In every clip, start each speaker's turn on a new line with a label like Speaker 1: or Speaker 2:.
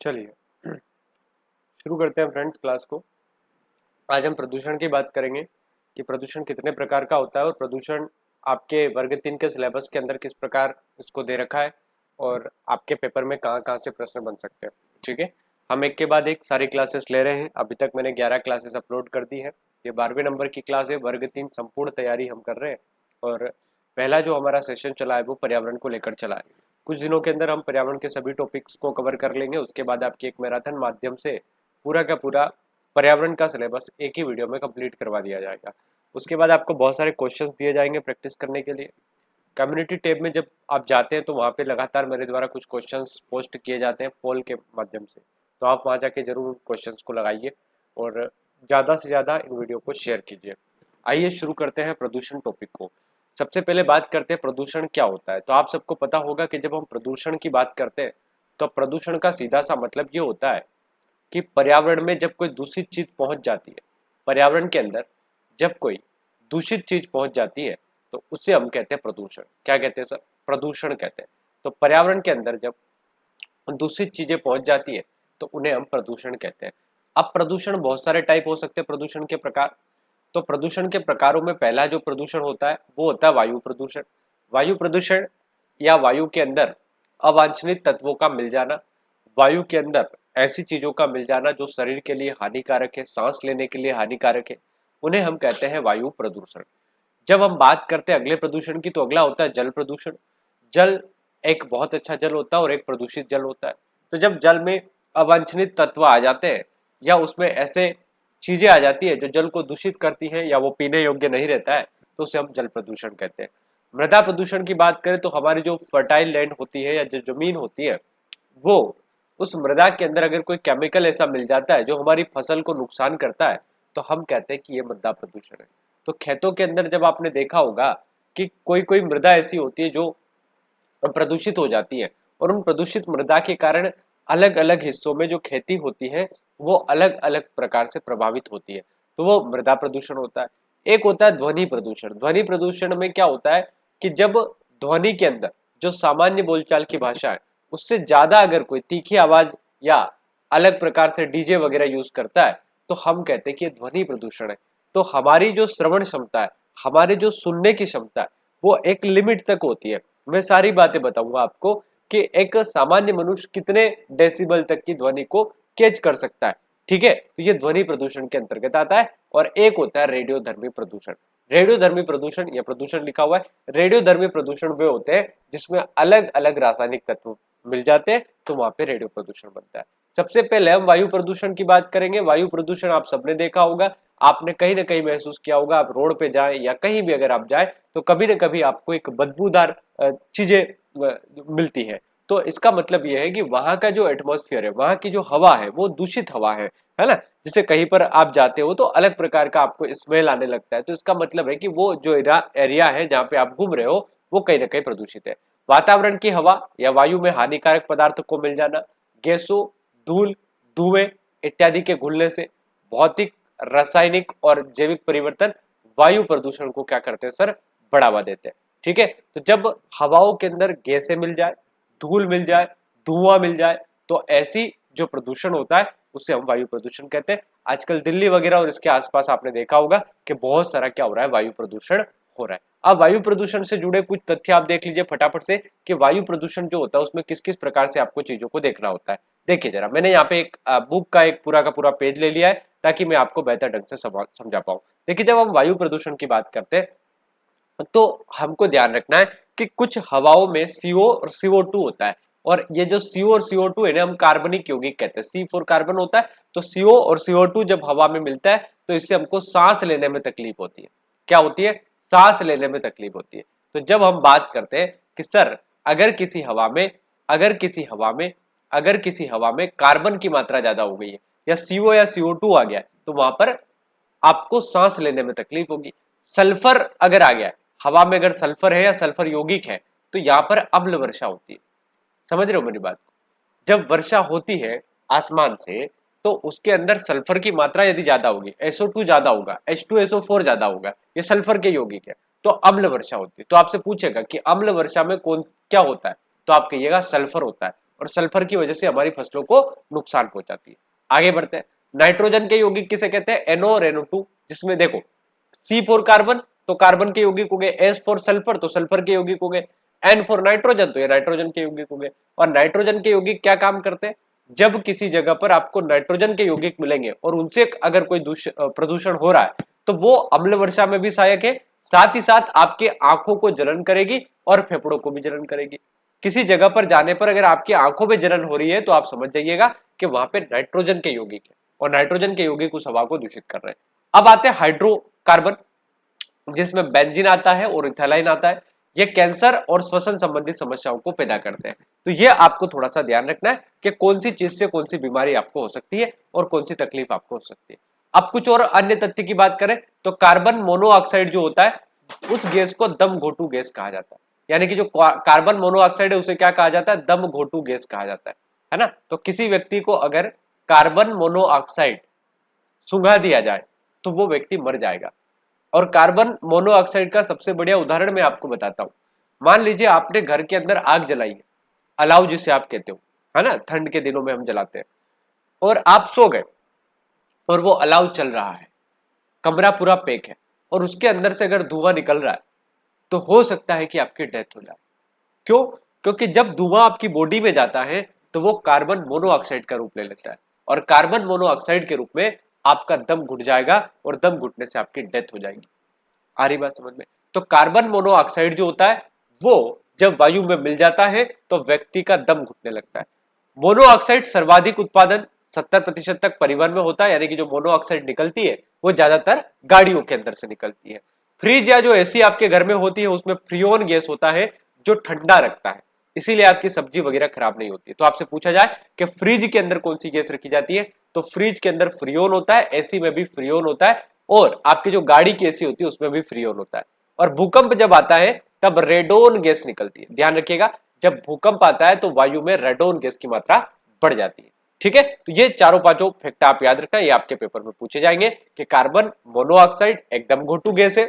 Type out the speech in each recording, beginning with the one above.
Speaker 1: चलिए शुरू करते हैं फ्रेंड्स क्लास को। आज हम प्रदूषण की बात करेंगे कि प्रदूषण कितने प्रकार का होता है और प्रदूषण आपके वर्ग 3 के सिलेबस के अंदर किस प्रकार इसको दे रखा है और आपके पेपर में कहाँ कहाँ से प्रश्न बन सकते हैं। ठीक है, हम एक के बाद एक सारी क्लासेस ले रहे हैं। अभी तक मैंने 11 क्लासेस अपलोड कर दी है। ये 12वें नंबर की क्लास है। वर्ग 3 संपूर्ण तैयारी हम कर रहे हैं और पहला जो हमारा सेशन चला है वो पर्यावरण को लेकर चला है। कुछ दिनों के अंदर हम पर्यावरण के सभी टॉपिक्स को कवर कर लेंगे। उसके बाद आपकी एक मैराथन माध्यम से पूरा का पूरा पर्यावरण का सिलेबस एक ही वीडियो में कंप्लीट करवा दिया जाएगा। उसके बाद आपको बहुत सारे क्वेश्चंस दिए जाएंगे प्रैक्टिस करने के लिए। कम्युनिटी टैब में जब आप जाते हैं तो वहाँ पे लगातार मेरे द्वारा कुछ क्वेश्चंस पोस्ट किए जाते हैं पोल के माध्यम से, तो आप वहाँ जाके जरूर उन क्वेश्चंस को लगाइए और ज़्यादा से ज़्यादा इन वीडियो को शेयर कीजिए। आइए शुरू करते हैं प्रदूषण टॉपिक को। सबसे पहले बात करते हैं प्रदूषण क्या होता है। तो आप सबको पता होगा कि जब हम प्रदूषण की बात करते हैं तो प्रदूषण का सीधा सा मतलब ये होता है कि पर्यावरण में जब कोई दूषित चीज पहुंच जाती है, पर्यावरण के अंदर जब कोई दूषित चीज पहुंच जाती है तो उसे हम कहते हैं प्रदूषण। क्या कहते हैं सर? प्रदूषण कहते हैं। तो पर्यावरण के अंदर जब दूषित चीजें पहुंच जाती है तो उन्हें हम प्रदूषण कहते हैं। अब प्रदूषण बहुत सारे टाइप हो सकते हैं। प्रदूषण के प्रकार, तो प्रदूषण के प्रकारों में पहला जो प्रदूषण होता है वो होता है वायु प्रदूषण। वायु प्रदूषण या वायु के अंदर अवांछनित तत्वों का मिल जाना, वायु के अंदर ऐसी चीजों का मिल जाना जो शरीर के लिए हानिकारक है, सांस लेने के लिए हानिकारक है, उन्हें हम कहते हैं वायु प्रदूषण। जब हम बात करते हैं अगले प्रदूषण की तो अगला होता है जल प्रदूषण। जल एक बहुत अच्छा जल होता है और एक प्रदूषित जल होता है। तो जब जल में अवांछनित तत्व आ जाते हैं या उसमें ऐसे चीजें आ जाती है जो जल को दूषित करती है या वो पीने योग्य नहीं रहता है तो उसे हम जल प्रदूषण कहते हैं। मृदा प्रदूषण की बात करें तो हमारी जो फर्टाइल लैंड होती है या जो जमीन होती है वो, उस मृदा के अंदर अगर कोई केमिकल ऐसा मिल जाता है जो हमारी फसल को नुकसान करता है तो हम कहते हैं कि ये मृदा प्रदूषण है। तो खेतों के अंदर जब आपने देखा होगा कि कोई कोई मृदा ऐसी होती है जो प्रदूषित हो जाती है और उन प्रदूषित मृदा के कारण अलग अलग हिस्सों में जो खेती होती है वो अलग अलग प्रकार से प्रभावित होती है, तो वो मृदा प्रदूषण होता है। एक होता है ध्वनि प्रदूषण। ध्वनि प्रदूषण में क्या होता है कि जब ध्वनि के अंदर जो सामान्य बोलचाल की भाषा है उससे ज्यादा अगर कोई तीखी आवाज या अलग प्रकार से डीजे वगैरह यूज करता है तो हम कहते हैं कि ये ध्वनि प्रदूषण है। तो हमारी जो श्रवण क्षमता है, हमारे जो सुनने की क्षमता है वो एक लिमिट तक होती है। मैं सारी बातें बताऊंगा आपको कि एक सामान्य मनुष्य कितने डेसिबल तक की ध्वनि को कैच कर सकता है। ठीक है, तो ये ध्वनि प्रदूषण के अंतर्गत आता है। और एक होता है रेडियोधर्मी प्रदूषण। रेडियोधर्मी प्रदूषण या प्रदूषण लिखा हुआ है, रेडियोधर्मी प्रदूषण वे होते हैं जिसमें अलग अलग रासायनिक तत्व मिल जाते हैं तो वहां पे रेडियो प्रदूषण बनता है। सबसे पहले हम वायु प्रदूषण की बात करेंगे। वायु प्रदूषण आप सबने देखा होगा, आपने कहीं ना कहीं महसूस किया होगा। आप रोड पे जाएं या कहीं भी अगर आप जाएं तो कभी ना कभी आपको एक बदबूदार चीजें मिलती है। तो इसका मतलब यह है कि वहां का जो एटमॉस्फेयर है, वहां की जो हवा है वो दूषित हवा है ना। जैसे कहीं पर आप जाते हो तो अलग प्रकार का आपको स्मेल आने लगता है, तो इसका मतलब है कि वो जो एरिया है जहाँ पे आप घूम रहे हो वो कहीं ना कहीं प्रदूषित है। वातावरण की हवा या वायु में हानिकारक पदार्थ को मिल जाना, गैसों, धूल, धुएं इत्यादि के घुलने से भौतिक, रासायनिक और जैविक परिवर्तन वायु प्रदूषण को क्या करते हैं सर? बढ़ावा देते हैं। ठीक है, तो जब हवाओं के अंदर गैसें मिल जाए, धूल मिल जाए, धुआं मिल जाए तो ऐसी जो प्रदूषण होता है उसे हम वायु प्रदूषण कहते हैं। आजकल दिल्ली वगैरह और इसके आसपास आपने देखा होगा कि बहुत सारा क्या हो रहा है, वायु प्रदूषण हो रहा है। अब वायु प्रदूषण से जुड़े कुछ तथ्य आप देख लीजिए फटाफट से कि वायु प्रदूषण जो होता है उसमें किस किस प्रकार से आपको चीजों को देखना होता है। देखिए जरा, मैंने यहाँ पे एक बुक का एक पूरा का पूरा पेज ले लिया है ताकि मैं आपको बेहतर ढंग से समझा पाऊं। देखिए, जब हम वायु प्रदूषण की बात करते हैं तो हमको ध्यान रखना है कि कुछ हवाओं में CO और CO2 होता है। और ये जो CO और CO2 है ना, हम कार्बनिक यौगिक कहते हैं। C फॉर कार्बन होता है, तो CO और CO2 जब हवा में मिलता है तो इससे हमको सांस लेने में तकलीफ होती है। क्या होती है? सांस लेने में तकलीफ होती है। तो जब हम बात करते हैं कि सर अगर किसी हवा में अगर किसी हवा में अगर किसी हवा में कार्बन की मात्रा ज्यादा हो गई है या CO या CO2 आ गया है तो वहां पर आपको सांस लेने में तकलीफ होगी। सल्फर अगर आ गया है, हवा में अगर सल्फर है या सल्फर यौगिक है तो यहाँ पर अम्ल वर्षा होती है। समझ रहे हो मेरी बात? जब वर्षा होती है आसमान से तो उसके अंदर सल्फर की मात्रा यदि ज्यादा होगी, SO2 ज्यादा होगा, H2SO4 ज्यादा होगा, ये सल्फर के यौगिक है, तो अम्ल वर्षा होती है। तो आपसे पूछेगा कि अम्ल वर्षा में कौन क्या होता है तो आप कहिएगा सल्फर होता है। और सल्फर की वजह से हमारी फसलों को नुकसान पहुंचाती है। आगे बढ़ते हैं, नाइट्रोजन के यौगिक किसे कहते हैं? NO और NO2, जिसमें देखो C फॉर कार्बन तो कार्बन के यौगिक हो गए, S फॉर सल्फर तो सल्फर के यौगिक हो गए, N फॉर नाइट्रोजन तो ये नाइट्रोजन के यौगिक हो गए। और नाइट्रोजन के यौगिक क्या काम करते हैं? जब किसी जगह पर आपको नाइट्रोजन के यौगिक मिलेंगे और उनसे अगर कोई प्रदूषण हो रहा है तो वो अम्ल वर्षा में भी सहायक है, साथ ही साथ आपके आंखों को जलन करेगी और फेफड़ों को भी जलन करेगी। किसी जगह पर जाने पर अगर आपकी आंखों में जलन हो रही है तो आप समझ जाइएगा कि वहां पे नाइट्रोजन के यौगिक है और नाइट्रोजन के यौगिक उस हवा को दूषित कर रहे हैं। अब आते हैं हाइड्रोकार्बन, जिसमें बेंजीन आता है और इथाइलाइन आता है। ये कैंसर और श्वसन संबंधी समस्याओं को पैदा करते हैं। तो ये आपको थोड़ा सा ध्यान रखना है कि कौन सी चीज से कौन सी बीमारी आपको हो सकती है और कौन सी तकलीफ आपको हो सकती है। अब कुछ और अन्य तथ्य की बात करें तो कार्बन मोनोऑक्साइड जो होता है उस गैस को दम घोटू गैस कहा जाता है। यानी कि जो कार्बन मोनोऑक्साइड है उसे क्या कहा जाता है? दम घोटू गैस कहा जाता है ना। तो किसी व्यक्ति को अगर कार्बन मोनोऑक्साइड सुंघा दिया जाए तो वो व्यक्ति मर जाएगा। और कार्बन मोनोऑक्साइड का सबसे बढ़िया उदाहरण मैं आपको बताता हूं। मान लीजिए आपने घर के अंदर आग जलाई है, अलाव जिसे आप कहते हो, है ना, ठंड के दिनों में हम जलाते हैं, और आप सो गए और वो अलाव चल रहा है, कमरा पूरा पैक है और उसके अंदर से अगर धुआं निकल रहा है तो हो सकता है कि आपकी डेथ हो जाए। क्यों? क्योंकि जब धुआं आपकी बॉडी में जाता है तो वो कार्बन मोनोऑक्साइड का रूप ले लेता है और कार्बन मोनोऑक्साइड के रूप में आपका दम घुट जाएगा और दम घुटने से आपकी डेथ हो जाएगी। आ रही बात समझ में? तो कार्बन मोनोऑक्साइड जो होता है वो जब वायु में मिल जाता है तो व्यक्ति का दम घुटने लगता है। मोनोऑक्साइड सर्वाधिक उत्पादन 70% तक परिवहन में होता है, यानी कि जो मोनोऑक्साइड निकलती है वो ज्यादातर गाड़ियों के अंदर से निकलती है। फ्रिज या जो एसी आपके घर में होती है उसमें फ्रियोन गैस होता है जो ठंडा रखता है, इसीलिए आपकी सब्जी वगैरह खराब नहीं होती। तो आपसे पूछा जाए कि फ्रिज के अंदर कौन सी गैस रखी जाती है तो फ्रिज के अंदर फ्रियोन होता है, एसी में भी फ्रियोन होता है और आपकी जो गाड़ी की एसी होती है उसमें भी फ्रियोन होता है। और भूकंप जब आता है तब रेडोन गैस निकलती है। ध्यान रखिएगा, जब भूकंप आता है तो वायु में रेडोन गैस की मात्रा बढ़ जाती है। ठीक है, तो ये चारों पांचों फैक्ट आप याद रखना, ये आपके पेपर में पूछे जाएंगे कि कार्बन मोनोऑक्साइड एकदम घोटू गैस है,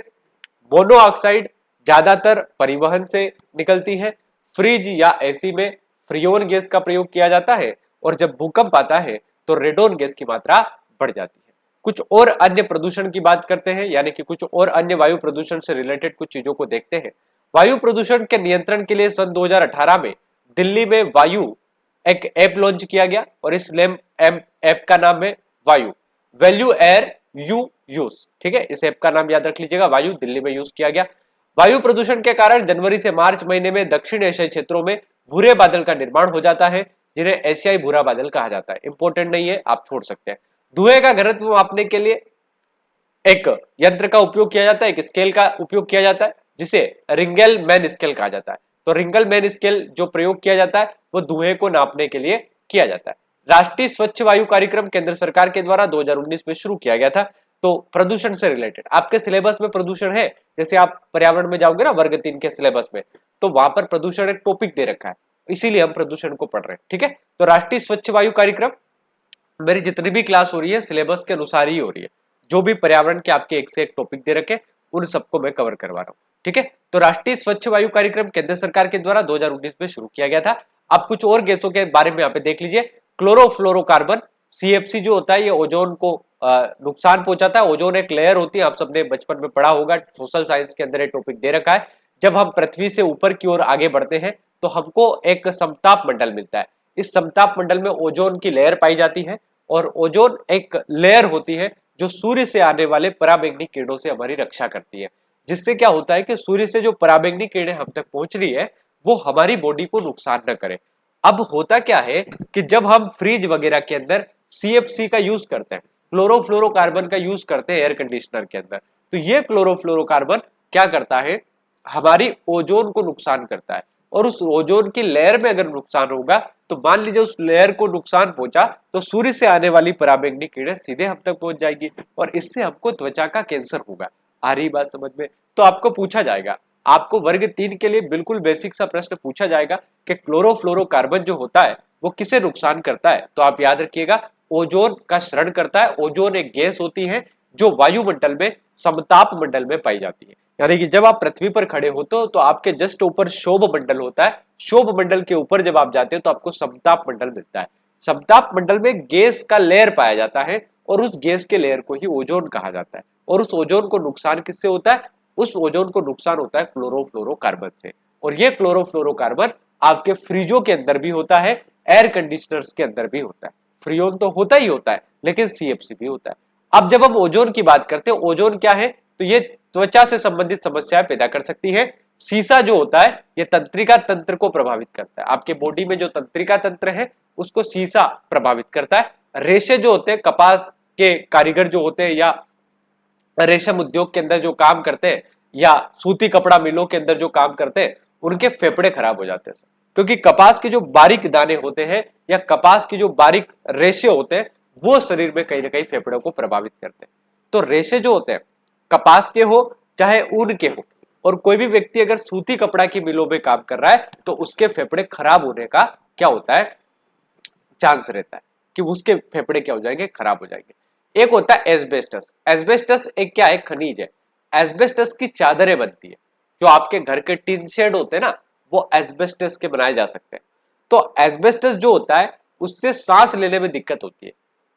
Speaker 1: मोनोऑक्साइड ज्यादातर परिवहन से निकलती है, फ्रिज या एसी में फ्रियोन गैस का प्रयोग किया जाता है और जब भूकंप आता है तो रेडोन गैस की मात्रा बढ़ जाती है। कुछ और अन्य प्रदूषण की बात करते हैं, यानी कि कुछ और अन्य वायु प्रदूषण से रिलेटेड कुछ चीजों को देखते हैं। वायु प्रदूषण के नियंत्रण के लिए सन 2018 में दिल्ली में वायु एक ऐप लॉन्च किया गया और इस ऐप का नाम है वायु, वैल्यू एयर यू यूज। ठीक है, इस ऐप का नाम याद रख लीजिएगा, वायु दिल्ली में यूज किया गया। वायु प्रदूषण के कारण जनवरी से मार्च महीने में दक्षिण एशियाई क्षेत्रों में भूरे बादल का निर्माण हो जाता है, जिन्हें एशियाई भूरा बादल कहा जाता है। इंपॉर्टेंट नहीं है, आप छोड़ सकते हैं। धुएं का घनत्व मापने के लिए एक यंत्र का उपयोग किया जाता है, एक स्केल का उपयोग किया जाता है जिसे रिंगेल मैन स्केल कहा जाता है। तो रिंगल मैन स्केल जो प्रयोग किया जाता है वो धुएं को नापने के लिए किया जाता है। राष्ट्रीय स्वच्छ वायु कार्यक्रम केंद्र सरकार के द्वारा 2019 में शुरू किया गया था। तो प्रदूषण से रिलेटेड आपके सिलेबस में प्रदूषण है, जैसे आप पर्यावरण में जाओगे ना वर्ग 3 के सिलेबस में, तो वहां पर प्रदूषण एक टॉपिक दे रखा है, इसीलिए हम प्रदूषण को पढ़ रहे हैं। ठीक है, तो राष्ट्रीय स्वच्छ वायु कार्यक्रम मेरी जितनी भी क्लास हो रही है सिलेबस के अनुसार ही हो रही है। जो भी पर्यावरण के आपके एक से एक टॉपिक दे रखे उन सबको मैं कवर करवा रहा हूँ। ठीक है, तो राष्ट्रीय स्वच्छ वायु कार्यक्रम केंद्र सरकार के द्वारा 2019 में शुरू किया गया था। अब कुछ और गैसों के बारे में यहाँ पे देख लीजिए। क्लोरोफ्लोरोकार्बन CFC जो होता है ये ओजोन को नुकसान पहुंचाता है। ओजोन एक लेयर होती है, आप सबने बचपन में पढ़ा होगा, सोशल साइंस के अंदर ये टॉपिक दे रखा है। जब हम पृथ्वी से ऊपर की ओर आगे बढ़ते हैं तो हमको एक समताप मंडल मिलता है। इस समताप मंडल में ओजोन की लेयर पाई जाती है और ओजोन एक लेयर होती है जो सूर्य से आने वाले पराबैंगनी किरणों से हमारी रक्षा करती है, जिससे क्या होता है कि सूर्य से जो पराबैंगनी किरणें हम तक पहुंच रही है वो हमारी बॉडी को नुकसान न करे। अब होता क्या है कि जब हम फ्रिज वगैरह के अंदर CFC का यूज करते हैं, क्लोरोफ्लोरोकार्बन का यूज करते हैं एयर कंडीशनर के अंदर, तो ये क्लोरोफ्लोरोकार्बन क्या करता है, हमारी ओजोन को नुकसान करता है। और उस ओजोन की लेयर में अगर नुकसान होगा तो मान लीजिए उस लेयर को नुकसान पहुंचा तो सूर्य से आने वाली पराबैंगनी किरणें सीधे हम तक पहुंच जाएगी और इससे हमको त्वचा का कैंसर होगा। आ रही बात समझ में? तो आपको पूछा जाएगा, आपको वर्ग 3 के लिए बिल्कुल बेसिक सा प्रश्न पूछा जाएगा कि क्लोरोफ्लोरोकार्बन जो होता है वो किसे नुकसान करता है। तो आप याद रखिएगा ओजोन का क्षरण करता है। ओजोन एक गैस होती है जो वायुमंडल में समताप मंडल में पाई जाती है, यानी कि जब आप पृथ्वी पर खड़े होते हो तो आपके जस्ट ऊपर शोभ मंडल होता है, शोभ मंडल के ऊपर जब आप जाते हो तो आपको समताप मंडल मिलता है। समताप मंडल में गैस का लेयर पाया जाता है और उस गैस के लेयर को ही ओजोन कहा जाता है। और उस ओजोन को नुकसान किससे होता है? उस ओजोन को नुकसान होता है क्लोरोफ्लोरोकार्बन से। और ये क्लोरोफ्लोरोकार्बन आपके फ्रिजों के अंदर भी होता है, एयर कंडीशनर्स के अंदर भी होता है। फ्रियोन तो होता ही होता है, लेकिन सीएफसी भी होता है। अब जब हम ओजोन की बात करते हैं, ओजोन क्या है? तो ये त्वचा से संबंधित समस्याएं पैदा कर सकती है। सीसा जो होता है ये तंत्रिका तंत्र को प्रभावित करता है। आपके बॉडी में जो तंत्रिका तंत्र है उसको सीसा प्रभावित करता है। रेशे जो होते हैं, कपास के कारीगर जो होते हैं या रेशम उद्योग के अंदर जो काम करते हैं या सूती कपड़ा मिलों के अंदर जो काम करते हैं, उनके फेफड़े खराब हो जाते हैं सर। क्योंकि कपास के जो बारीक दाने होते हैं या कपास के जो बारीक रेशे होते हैं वो शरीर में कहीं ना कहीं फेफड़ों को प्रभावित करते हैं। तो रेशे जो होते हैं, कपास के हो चाहे ऊन के हो, और कोई भी व्यक्ति अगर सूती कपड़ा की मिलों में काम कर रहा है तो उसके फेफड़े खराब होने का क्या होता है? चांस रहता है कि उसके फेफड़े क्या हो जाएंगे? खराब हो जाएंगे। एक होता है एस्बेस्टस। एस्बेस्टस एक क्या है? खनिज है। एस्बेस्टस की चादरें बनती है। जो आपके घर के टिन शेड होते हैं ना, वो एस्बेस्टस के बनाए जा सकते हैं। तो एस्बेस्टस जो होता है उससे सांस लेने में दिक्कत होती है।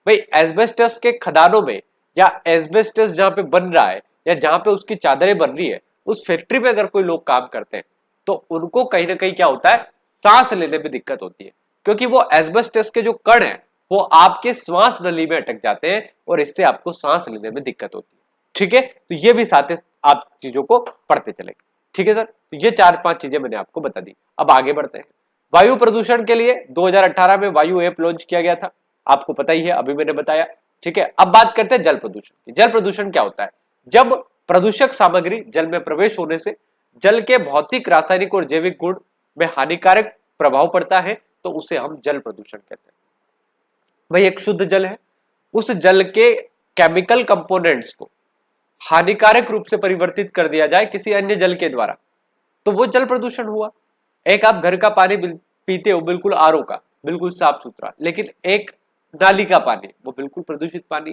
Speaker 1: भाई एस्बेस्टस के खदानों में या एस्बेस्टस जहां पे बन रहा है या जहां पे उसकी चादरें बन रही है, उस फैक्ट्री में अगर कोई लोग काम करते हैं तो उनको कहीं ना कहीं क्या होता है? सांस लेने में दिक्कत होती है। क्योंकि वो एस्बेस्टस के जो कण है वो आपके श्वास नली में अटक जाते हैं और इससे आपको सांस लेने में दिक्कत होती है। ठीक है, तो ये भी साथ आप चीजों को पढ़ते चलेंगे। ठीक है सर, तो ये 4-5 चीजें मैंने आपको बता दी। अब आगे बढ़ते हैं। वायु प्रदूषण के लिए 2018 में वायु ऐप लॉन्च किया गया था, आपको पता ही है, अभी मैंने बताया। ठीक है, अब बात करते हैं जल प्रदूषण की। जल प्रदूषण क्या होता है? जब प्रदूषक सामग्री जल में प्रवेश होने से जल के भौतिक, रासायनिक और जैविक गुण में हानिकारक प्रभाव पड़ता है तो उसे हम जल प्रदूषण कहते हैं। भाई एक शुद्ध जल है, उस जल के केमिकल कंपोनेंट्स को हानिकारक रूप से परिवर्तित कर दिया जाए किसी अन्य जल के द्वारा तो वो जल प्रदूषण हुआ। एक आप घर का पानी पीते हो बिल्कुल आरओ का, बिल्कुल साफ सुथरा, लेकिन एक नाली का पानी वो बिल्कुल प्रदूषित पानी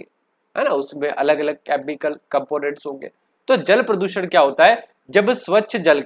Speaker 1: है ना, उसमें अलग अलग केमिकल कंपोनेंट्स होंगे। तो जल प्रदूषण क्या होता है? जब स्वच्छ जल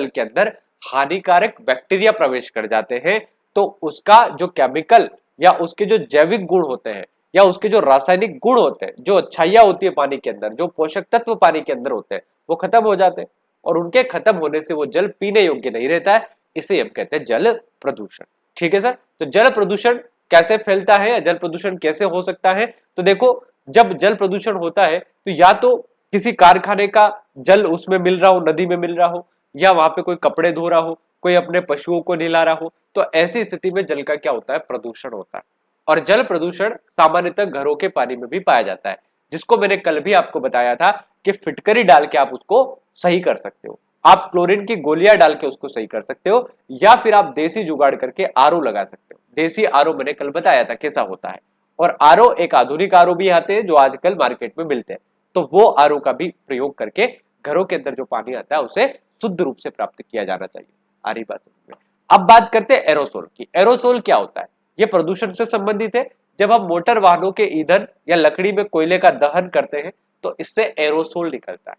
Speaker 1: के अंदर हानिकारक बैक्टीरिया प्रवेश कर जाते हैं तो उसका जो केमिकल या उसके जो जैविक गुण होते हैं या उसके जो रासायनिक गुण होते हैं, जो अच्छाइयां होती है पानी के अंदर, जो पोषक तत्व पानी के अंदर होते हैं, वो खत्म हो जाते हैं और उनके खत्म होने से वो जल पीने योग्य नहीं रहता है। इसे हम कहते हैं जल प्रदूषण। ठीक है सर, तो जल प्रदूषण कैसे फैलता है या जल प्रदूषण कैसे हो सकता है? तो देखो, जब जल प्रदूषण होता है तो या तो किसी कारखाने का जल उसमें मिल रहा हो, नदी में मिल रहा हो, या वहां पे कोई कपड़े धो रहा हो, कोई अपने पशुओं को नहला रहा हो, तो ऐसी स्थिति में जल का क्या होता है? प्रदूषण होता है। और जल प्रदूषण सामान्यतः घरों के पानी में भी पाया जाता है, जिसको मैंने कल भी आपको बताया था कि फिटकरी डाल के आप उसको सही कर सकते हो। आप क्लोरीन की गोलियां डाल के उसको सही कर सकते हो, या फिर आप देसी जुगाड़ करके आरओ लगा सकते हो। देसी आरओ मैंने कल बताया था कैसा होता है। और आरओ, एक आधुनिक आरओ भी आते हैं जो आजकल मार्केट में मिलते हैं, तो वो आरओ का भी प्रयोग करके घरों के अंदर जो पानी आता है उसे शुद्ध रूप से प्राप्त किया जाना चाहिए। आ रही बात समझ में? अब बात करते हैं एरोसोल की। एरोसोल क्या होता है? ये प्रदूषण से संबंधित है। जब हम मोटर वाहनों के ईंधन या लकड़ी में कोयले का दहन करते हैं तो इससे एरोसोल निकलता है।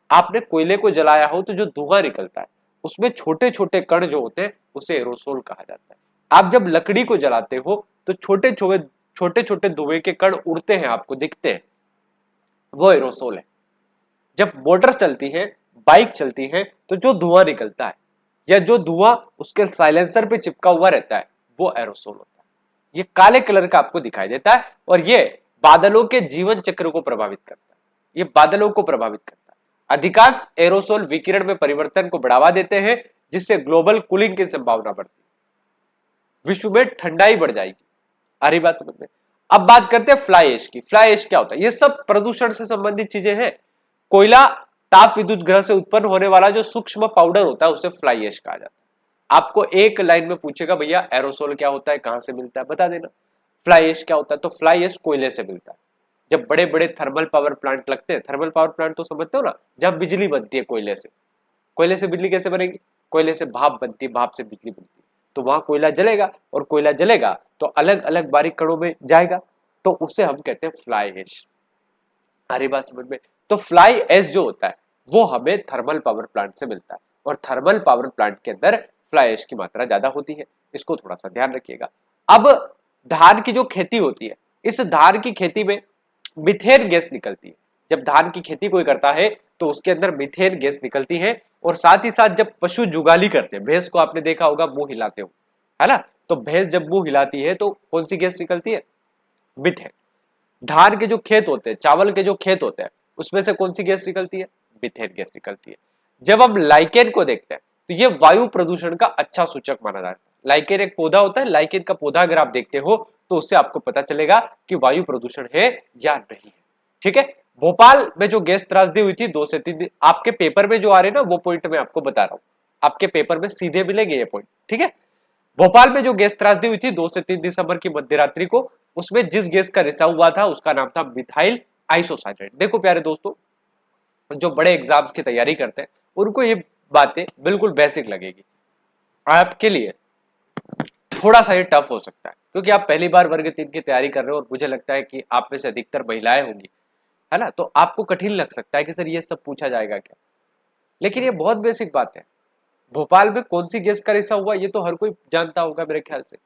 Speaker 1: आपने कोयले को जलाया हो तो जो धुआं निकलता है उसमें छोटे छोटे कण जो होते हैं उसे एरोसोल कहा जाता है। आप जब लकड़ी को जलाते हो तो छोटे छोटे धुएं के कण उड़ते हैं, आपको दिखते हैं, वो एरोसोल है। जब मोटर चलती है, बाइक चलती है, तो जो धुआं निकलता है या जो धुआं उसके साइलेंसर पे चिपका हुआ रहता है वो एरोसोल होता है। ये काले कलर का आपको दिखाई देता है और ये बादलों के जीवन चक्र को प्रभावित करता है। ये बादलों को प्रभावित करता है। अधिकांश एरोसोल विकिरण में परिवर्तन को बढ़ावा देते हैं, जिससे ग्लोबल कूलिंग की संभावना बढ़ती है, विश्व में ठंडाई बढ़ जाएगी। आ रही बात समझ में? अब बात करते हैं फ्लाई ऐश की। फ्लाई ऐश क्या होता है? ये सब प्रदूषण से संबंधित चीजें हैं। कोयला ताप विद्युत ग्रह से उत्पन्न होने वाला जो सूक्ष्म पाउडर होता है उसे फ्लाई ऐश कहा जाता है। आपको एक लाइन में पूछेगा भैया एरोसोल क्या होता है, कहां से मिलता है, बता देना। फ्लाई ऐश क्या होता है? तो फ्लाई ऐश कोयले से मिलता है। जब बड़े बड़े थर्मल पावर प्लांट लगते हैं, थर्मल पावर प्लांट तो समझते हो ना, जब बिजली बनती है कोयले से। कोयले से बिजली कैसे बनेगी? कोयले से भाप बनती है, भाप से बिजली बनती है। तो वहां कोयला जलेगा और कोयला जलेगा तो अलग अलग बारीक कणों में जाएगा, तो उससे हम कहते हैं फ्लाई ऐश। हरी बात समझ में? तो फ्लाई ऐश जो होता है वो हमें थर्मल पावर प्लांट से मिलता है, और थर्मल पावर प्लांट के अंदर फ्लाई ऐश की मात्रा ज्यादा होती है। इसको थोड़ा सा ध्यान रखिएगा। अब धान की जो खेती होती है, इस धान की खेती में मिथेन गैस निकलती है। जब धान की खेती कोई करता है तो उसके अंदर मिथेन गैस निकलती है, और साथ ही साथ जब पशु जुगाली करते हैं, भैंस को आपने देखा होगा मुंह हिलाते हो, है ना, तो भैंस जब मुंह हिलाती है तो कौन सी गैस निकलती है? मिथेन। धान के जो खेत होते हैं, चावल के जो खेत होते हैं, उसमें से कौन सी गैस निकलती है? मिथेन गैस निकलती है। जब हम लाइकेन को देखते हैं तो ये वायु प्रदूषण का अच्छा सूचक माना जाता है। लाइकेन एक पौधा होता है, लाइकेन का पौधा अगर आप देखते हो तो उससे आपको पता चलेगा कि वायु प्रदूषण है या नहीं है। ठीक है, भोपाल में जो गैस त्रासदी हुई थी 2 से 3 दिन, आपके पेपर में जो आ रहे हैं ना वो पॉइंट मैं आपको बता रहा हूं, आपके पेपर में सीधे मिलेंगे ये पॉइंट। ठीक है, भोपाल में जो गैस त्रासदी हुई थी 2 से 3 दिसंबर की मध्यरात्रि को, उसमें जिस गैस का रिसाव हुआ था उसका नाम था मिथाइल आइसोसाइनेट। देखो प्यारे दोस्तों, जो बड़े एग्जाम्स की तैयारी करते हैं उनको ये बातें बिल्कुल बेसिक लगेगी, आपके लिए थोड़ा सा ये टफ हो सकता है, क्योंकि आप पहली बार वर्ग 3 की तैयारी कर रहे हो और मुझे लगता है कि आप में से अधिकतर महिलाएं होंगी, है ना, तो आपको कठिन लग सकता है कि सर ये सब पूछा जाएगा क्या, लेकिन ये बहुत बेसिक बात है। भोपाल में कौन सी गैस का रिसाव हुआ ये तो हर कोई जानता होगा मेरे ख्याल से,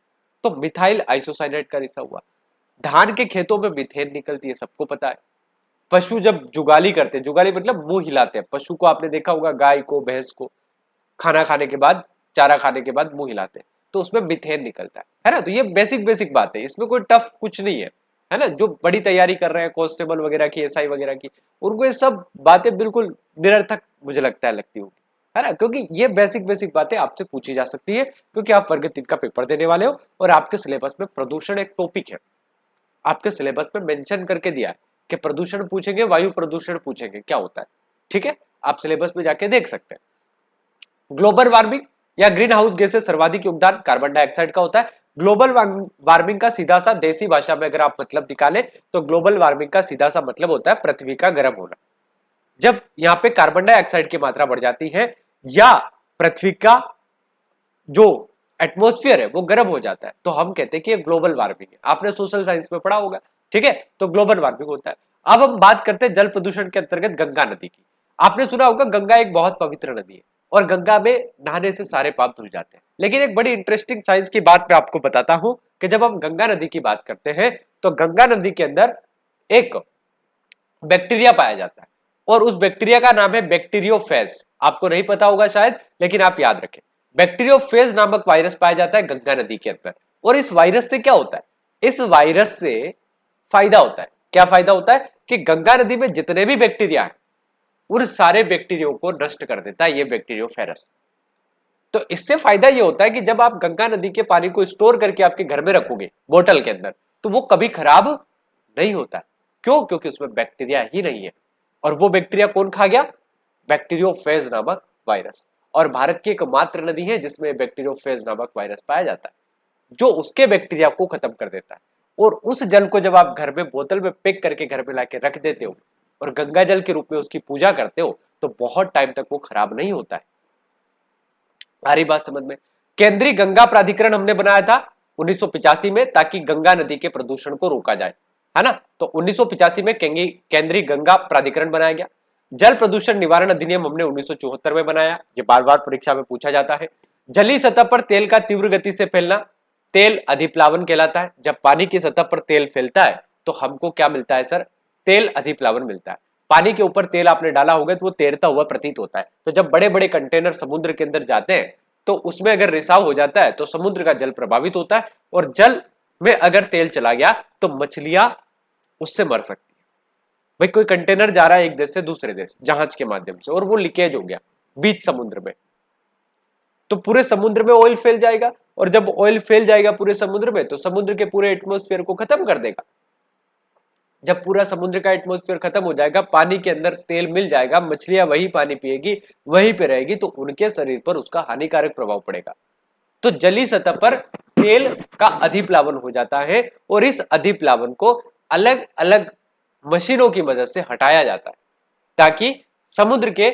Speaker 1: तो मिथाइल आइसोसाइनेट का रिसाव हुआ। धान के खेतों में मिथेन निकलती है, सबको पता है। पशु जब जुगाली करते हैं, जुगाली मतलब मुंह हिलाते हैं, पशु को आपने देखा होगा, गाय को, भैंस को खाना खाने के बाद, चारा खाने के बाद मुंह हिलाते हैं, तो उसमें मिथेन निकलता है ना। तो ये बेसिक बेसिक बात है, इसमें कोई टफ कुछ नहीं है ना। जो बड़ी तैयारी कर रहे हैं कांस्टेबल वगैरह की, एसआई वगैरह की, उनको ये सब बातें बिल्कुल निरर्थक मुझे लगता है लगती होगी, है ना, क्योंकि ये बेसिक बेसिक बातें आपसे पूछी जा सकती है, क्योंकि आप वर्ग 3 का पेपर देने वाले हो और आपके सिलेबस में प्रदूषण एक टॉपिक है। आपके सिलेबस में मेंशन करके दिया है कि प्रदूषण पूछेंगे, वायु प्रदूषण पूछेंगे, क्या होता है। ठीक है, आप सिलेबस में जाके देख सकते हैं। ग्लोबल वार्मिंग या ग्रीन हाउस गैस से सर्वाधिक योगदान कार्बन डाइऑक्साइड का होता है। ग्लोबल वार्मिंग का सीधा सा देसी भाषा में अगर आप मतलब निकाले तो ग्लोबल वार्मिंग का सीधा सा मतलब होता है पृथ्वी का गर्म होना। जब यहाँ पे कार्बन डाइऑक्साइड की मात्रा बढ़ जाती है या पृथ्वी का जो एटमॉस्फेयर है वो गर्म हो जाता है, तो हम कहते हैं कि ये ग्लोबल वार्मिंग है। आपने सोशल साइंस में पढ़ा होगा। ठीक है, तो ग्लोबल वार्मिंग होता है। अब हम बात करते हैं जल प्रदूषण के अंतर्गत गंगा नदी की। आपने सुना होगा गंगा एक बहुत पवित्र नदी है और गंगा में नहाने से सारे पाप धुल जाते हैं। लेकिन एक बड़ी इंटरेस्टिंग साइंस की बात मैं आपको बताता हूं कि जब हम गंगा नदी की बात करते हैं तो गंगा नदी के अंदर एक बैक्टीरिया पाया जाता है और उस बैक्टीरिया का नाम है बैक्टीरियोफेज। आपको नहीं पता होगा शायद, लेकिन आप याद रखें, बैक्टीरियोफेज नामक वायरस पाया जाता है गंगा नदी के अंदर। और इस वायरस से क्या होता है? इस वायरस से फायदा होता है। क्या फायदा होता है? कि गंगा नदी में जितने भी बैक्टीरिया हैं उन सारे बैक्टीरिया को नष्ट कर देता है ये बैक्टीरियोफेरस। तो इससे फायदा ये होता है कि जब आप गंगा नदी के पानी को स्टोर करके आपके घर में रखोगे बोतल के अंदर, तो वो कभी खराब नहीं होता। क्यों? क्योंकि उसमें बैक्टीरिया ही नहीं है। और वो बैक्टीरिया कौन खा गया? बैक्टीरियोफेज नामक वायरस। और भारत की एकमात्र नदी है जिसमें बैक्टीरियोफेज नामक वायरस पाया जाता है, जो उसके बैक्टीरिया को खत्म कर देता है। और उस जल को जब आप घर में बोतल में पैक करके घर में लाके रख देते हो और गंगा जल के रूप में उसकी पूजा करते हो, तो बहुत टाइम तक वो खराब नहीं होता है। आ रही बात समझ में? केंद्रीय गंगा प्राधिकरण हमने बनाया था 1985 में, ताकि गंगा नदी के प्रदूषण को रोका जाए, है ना। तो 1985 में केंद्रीय गंगा प्राधिकरण बनाया गया। जल प्रदूषण निवारण अधिनियम हमने 1974 में बनाया। ये बार बार परीक्षा में पूछा जाता है। जलीय सतह पर तेल का तीव्र गति से फैलना तेल अधिप्लावन कहलाता है। जब पानी की सतह पर तेल फैलता है तो हमको क्या मिलता है सर? तेल अधिप्लावन मिलता है। पानी के ऊपर तेल आपने डाला होगा तो वो तैरता हुआ प्रतीत होता है। तो जब बड़े बड़े कंटेनर समुद्र के अंदर जाते हैं तो उसमें अगर रिसाव हो जाता है तो समुद्र का जल प्रभावित होता है, और जल में अगर तेल चला गया तो मछलियां उससे मर सकती है। भाई कोई कंटेनर जा रहा है एक देश से दूसरे देश जहाज के माध्यम से और वो लीकेज हो गया बीच समुद्र में, तो पूरे समुद्र में ऑयल फैल जाएगा। और जब ऑयल फैल जाएगा पूरे समुद्र में तो समुद्र के पूरे एटमॉस्फेयर को खत्म कर देगा। जब पूरा समुद्र का एटमॉस्फेयर खत्म हो जाएगा, पानी के अंदर तेल मिल जाएगा, मछलियां वही पानी पिएगी, वहीं पे रहेगी, तो उनके शरीर पर उसका हानिकारक प्रभाव पड़ेगा। तो जलीय सतह पर तेल का अधिप्लावन हो जाता है और इस अधिप्लावन को अलग अलग मशीनों की मदद से हटाया जाता है ताकि समुद्र के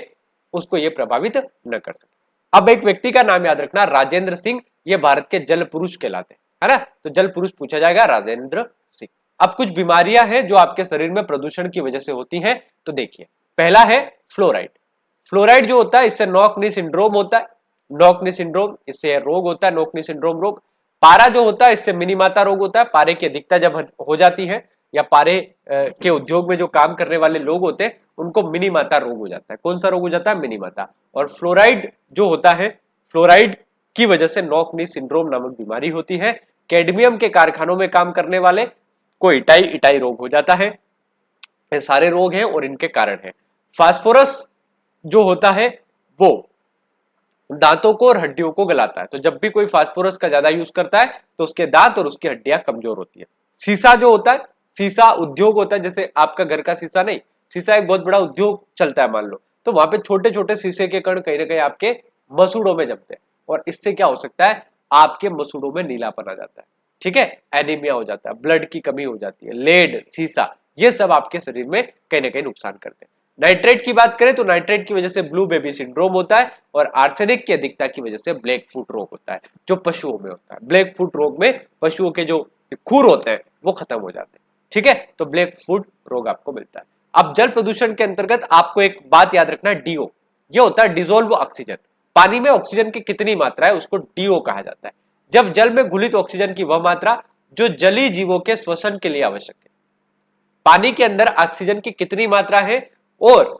Speaker 1: उसको ये प्रभावित न कर सके। अब एक व्यक्ति का नाम याद रखना, राजेंद्र सिंह। ये भारत के जल पुरुष कहलाते हैं, है ना। तो जल पुरुष पूछा जाएगा राजेंद्र सिंह। अब कुछ बीमारियां हैं जो आपके शरीर में प्रदूषण की वजह से होती हैं, तो देखिए पहला है फ्लोराइड। फ्लोराइड जो होता है इससे नॉक-नी सिंड्रोम होता है, नॉक-नी सिंड्रोम इससे रोग होता है, नॉक-नी सिंड्रोम रोग। पारा जो होता है इससे मिनीमाता रोग होता है, पारे की अधिकता जब हो जाती है या पारे के उद्योग में जो काम करने वाले लोग होते हैं उनको मिनीमाता रोग हो जाता है। कौन सा रोग हो जाता है? मिनीमाता। और फ्लोराइड जो होता है, फ्लोराइड की वजह से नॉक-नी सिंड्रोम नामक बीमारी होती है। कैडमियम के कारखानों में काम करने वाले को इटाई इटाई रोग हो जाता है। ये सारे रोग हैं और इनके कारण है। फास्फोरस जो होता है वो दांतों को और हड्डियों को गलाता है, तो जब भी कोई फास्फोरस का ज्यादा यूज करता है तो उसके दांत और उसकी हड्डियां कमजोर होती है। सीसा जो होता है, सीसा उद्योग होता है, जैसे आपका घर का सीसा नहीं, सीसा एक बहुत बड़ा उद्योग चलता है मान लो, तो वहां पे छोटे छोटे शीशे के कण कहीं ना कहीं आपके मसूड़ों में जमते हैं और इससे क्या हो सकता है, आपके मसूड़ों में नीलापन आ जाता है, ठीक है, एनीमिया हो जाता है, ब्लड की कमी हो जाती है। लेड, सीसा, ये सब आपके शरीर में कहीं ना कहीं नुकसान करते हैं। नाइट्रेट की बात करें तो नाइट्रेट की वजह से ब्लू बेबी सिंड्रोम होता है और आर्सेनिक की अधिकता की वजह से ब्लैक फुट रोग होता है जो पशुओं में होता है। ब्लैक फुट रोग में पशुओं के जो खुर होते हैं वो खत्म हो जाते हैं, ठीक है, तो ब्लैक फुट रोग आपको मिलता है। अब जल प्रदूषण के अंतर्गत आपको एक बात याद रखना है, डीओ, ये होता है डिजोल्व ऑक्सीजन। पानी में ऑक्सीजन की कितनी मात्रा है उसको डीओ कहा जाता है। जब जल में घुलित ऑक्सीजन की वह मात्रा जो जलीय जीवों के श्वसन के लिए आवश्यक है। पानी के अंदर ऑक्सीजन की कितनी मात्रा है और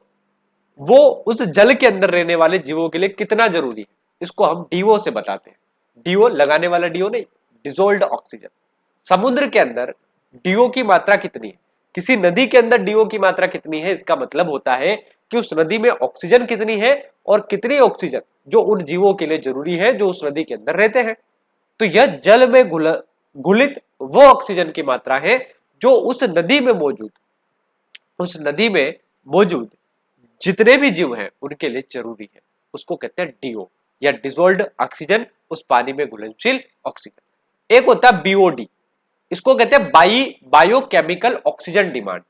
Speaker 1: वो उस जल के अंदर रहने वाले जीवों के लिए कितना जरूरी है, इसको हम डीओ से बताते हैं। डीओ लगाने वाला डीओ नहीं, डिजोल्व्ड ऑक्सीजन। समुद्र के अंदर डीओ की मात्रा कितनी है, किसी नदी के अंदर डीओ की मात्रा कितनी है, इसका मतलब होता है कि उस नदी में ऑक्सीजन कितनी है और कितनी ऑक्सीजन जो उन जीवों के लिए जरूरी है जो उस नदी के अंदर रहते हैं। तो यह जल में घुलित वो ऑक्सीजन की मात्रा है जो उस नदी में मौजूद जितने भी जीव हैं उनके लिए जरूरी है, उसको कहते हैं डीओ या डिजोल्व्ड ऑक्सीजन, उस पानी में घुलनशील ऑक्सीजन। एक होता है बीओडी, इसको कहते हैं बायोकेमिकल ऑक्सीजन डिमांड।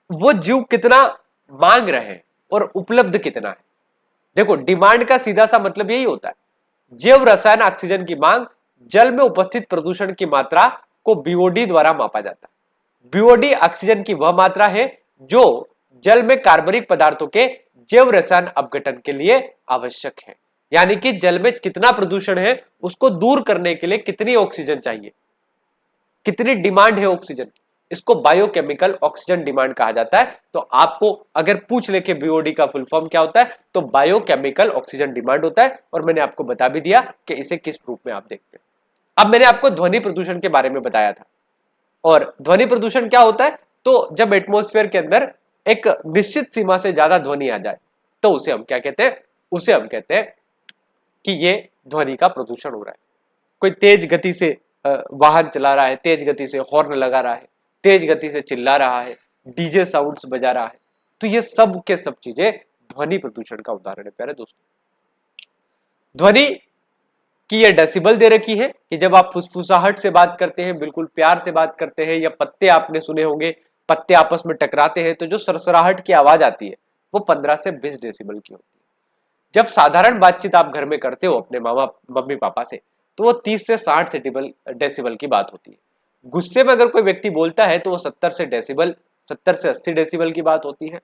Speaker 1: वो जीव कितना मांग रहे हैं और उपलब्ध कितना है। देखो, डिमांड का सीधा सा मतलब यही होता है, जैव रसायन ऑक्सीजन की मांग जल में उपस्थित प्रदूषण की मात्रा को बीओडी द्वारा मापा जाता है। बीओडी ऑक्सीजन की वह मात्रा है जो जल में कार्बनिक पदार्थों के जैव रसायन अपघटन के लिए आवश्यक है। यानी कि जल में कितना प्रदूषण है उसको दूर करने के लिए कितनी ऑक्सीजन चाहिए, कितनी डिमांड है ऑक्सीजन की, इसको बायोकेमिकल ऑक्सीजन डिमांड कहा जाता है। तो आपको अगर पूछ ले कि बीओडी का फुल फॉर्म क्या होता है तो बायोकेमिकल ऑक्सीजन डिमांड होता है, और मैंने आपको बता भी दिया कि इसे किस रूप में आप देखते हैं। अब मैंने आपको ध्वनि प्रदूषण के बारे में बताया था, और ध्वनि प्रदूषण क्या होता है, तो जब एटमॉस्फेयर के अंदर एक निश्चित सीमा से ज्यादा ध्वनि आ जाए तो उसे हम क्या कहते हैं, उसे हम कहते हैं कि ये ध्वनि का प्रदूषण हो रहा है। कोई तेज गति से वाहन चला रहा है, तेज गति से हॉर्न लगा रहा है, तेज गति से चिल्ला रहा है, डीजे साउंड्स बजा रहा है, तो ये सब के सब चीजें ध्वनि प्रदूषण का उदाहरण है। प्यारे दोस्तों, ध्वनि कि ये डेसिबल दे रखी है कि जब आप फुसफुसाहट से बात करते हैं, बिल्कुल प्यार से बात करते हैं, या पत्ते आपने सुने होंगे, पत्ते आपस में टकराते हैं तो जो सरसराहट की आवाज आती है वो 15 से 20 डेसिबल की होती है। जब साधारण बातचीत आप घर में करते हो अपने मामा मम्मी पापा से तो वो 30 से 60 डेसिबल की बात होती है। गुस्से में अगर कोई व्यक्ति बोलता है तो वो 70 से 80 डेसिबल की बात होती है।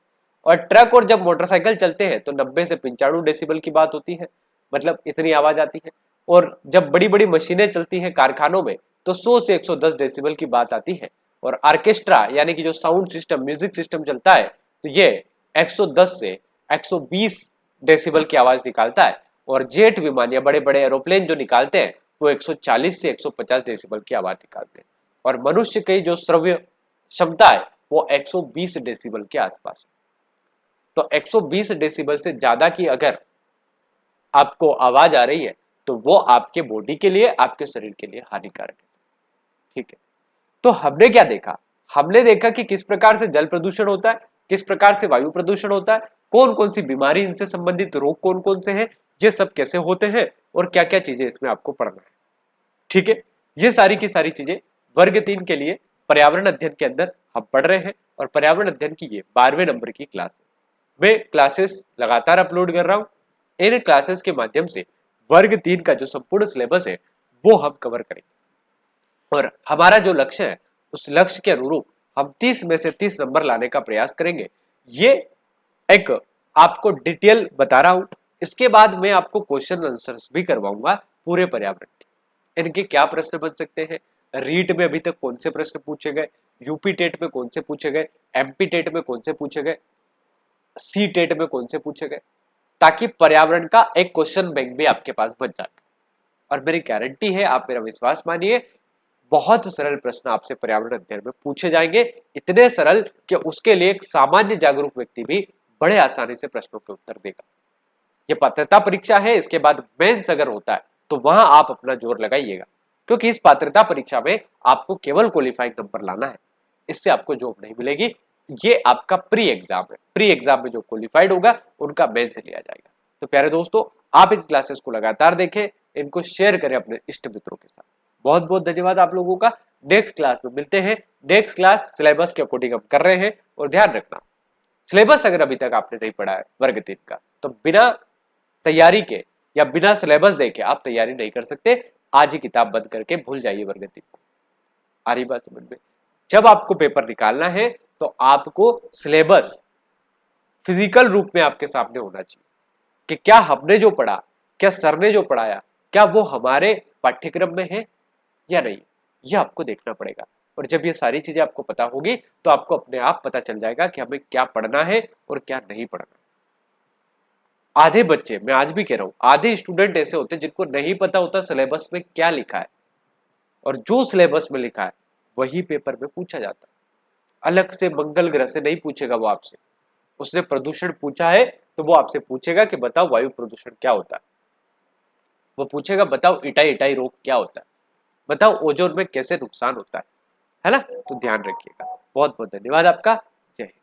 Speaker 1: और ट्रक और जब मोटरसाइकिल चलते हैं तो 90 से 95 डेसिबल की बात होती है, मतलब इतनी आवाज आती है। और जब बड़ी बड़ी मशीनें चलती हैं कारखानों में तो 100 से 110 डेसिबल की बात आती है। और ऑर्केस्ट्रा यानी कि जो साउंड सिस्टम, म्यूजिक सिस्टम चलता है तो ये 110 से 120 डेसिबल की आवाज निकालता है। और जेट विमान या बड़े बड़े एरोप्लेन जो निकालते हैं वो 140 से 150 डेसिबल की आवाज निकालते हैं। और मनुष्य की जो श्रव्य क्षमता है वो 120 डेसिबल के आसपास। तो 120 डेसिबल से ज्यादा की अगर आपको आवाज आ रही है तो वो आपके बॉडी के लिए, आपके शरीर के लिए हानिकारक है, ठीक है। तो हमने क्या देखा, हमने देखा कि किस प्रकार से जल प्रदूषण होता है, किस प्रकार से वायु प्रदूषण होता है, कौन कौन सी बीमारी, इनसे संबंधित रोग कौन कौन से हैं, ये सब कैसे होते हैं और क्या क्या चीजें इसमें आपको पढ़ना है, ठीक है। ये सारी की सारी चीजें वर्ग 3 के लिए पर्यावरण अध्ययन के अंदर हम पढ़ रहे हैं। और पर्यावरण अध्ययन की ये 12वें नंबर की क्लास है। मैं क्लासेस लगातार अपलोड कर रहा हूं, इन क्लासेस के माध्यम से वर्ग 3 का जो संपूर्ण सिलेबस है वो हम कवर करेंगे। और हमारा जो लक्ष्य है उस लक्ष्य के अनुरूप हम 30 में से 30 नंबर लाने का प्रयास करेंगे। ये एक आपको डिटेल बता रहा हूं। इसके बाद मैं आपको क्वेश्चन आंसर्स भी करवाऊंगा पूरे पर्यावरण के। इनके क्या प्रश्न बन सकते हैं, रीट में अभी तक कौन से प्रश्न पूछे गए, यूपी टेट में कौन से पूछे गए, एमपी टेट में कौन से पूछे गए, सी टेट में कौन से पूछे गए, ताकि पर्यावरण का एक क्वेश्चन बैंक भी आपके पास बन जाए। और मेरी गारंटी है, आप मेरा विश्वास मानिए, बहुत सरल प्रश्न आपसे पर्यावरण अध्ययन में पूछे जाएंगे, इतने सरल कि उसके लिए एक सामान्य जागरूक व्यक्ति भी बड़े आसानी से प्रश्नों के उत्तर देगा। ये पात्रता परीक्षा है, इसके बाद मेंस अगर होता है तो वहां आप अपना जोर लगाइएगा, क्योंकि इस पात्रता परीक्षा में आपको केवल क्वालिफाइंग नंबर लाना है, इससे आपको जॉब नहीं मिलेगी। ये आपका प्री एग्जाम है, प्री एग्जाम में जो क्वालिफाइड होगा उनका मेंस लिया जाएगा। तो प्यारे दोस्तों, आप इन क्लासेस को लगातार देखें, इनको शेयर करें अपने इष्ट मित्रों के साथ। बहुत बहुत धन्यवाद आप लोगों का। नेक्स्ट क्लास में मिलते हैं। नेक्स्ट क्लास सिलेबस के अकॉर्डिंग हम कर रहे हैं, और ध्यान रखना, सिलेबस अगर अभी तक आपने नहीं पढ़ा है वर्ग 3 का, तो बिना तैयारी के या बिना सिलेबस देखे आप तैयारी नहीं कर सकते। आज ही किताब बंद करके भूल जाइए वर्ग 3 को। आ रही बात समझ में? जब आपको पेपर निकालना है तो आपको सिलेबस फिजिकल रूप में आपके सामने होना चाहिए कि क्या हमने जो पढ़ा, क्या सर ने जो पढ़ाया, क्या वो हमारे पाठ्यक्रम में है या नहीं, यह आपको देखना पड़ेगा। और जब ये सारी चीजें आपको पता होगी तो आपको अपने आप पता चल जाएगा कि हमें क्या पढ़ना है और क्या नहीं पढ़ना। आधे बच्चे, मैं आज भी कह रहा हूं, आधे स्टूडेंट ऐसे होते हैं जिनको नहीं पता होता सिलेबस में क्या लिखा है, और जो सिलेबस में लिखा है वही पेपर में पूछा जाता है। अलग से मंगल ग्रह से नहीं पूछेगा वो आपसे। उसने प्रदूषण पूछा है तो वो आपसे पूछेगा कि बताओ वायु प्रदूषण क्या होता है, वो पूछेगा बताओ इटाई इटाई रोग क्या होता है, बताओ ओजोन में कैसे नुकसान होता है ना? तो ध्यान रखिएगा। बहुत बहुत धन्यवाद आपका। जय हिंद।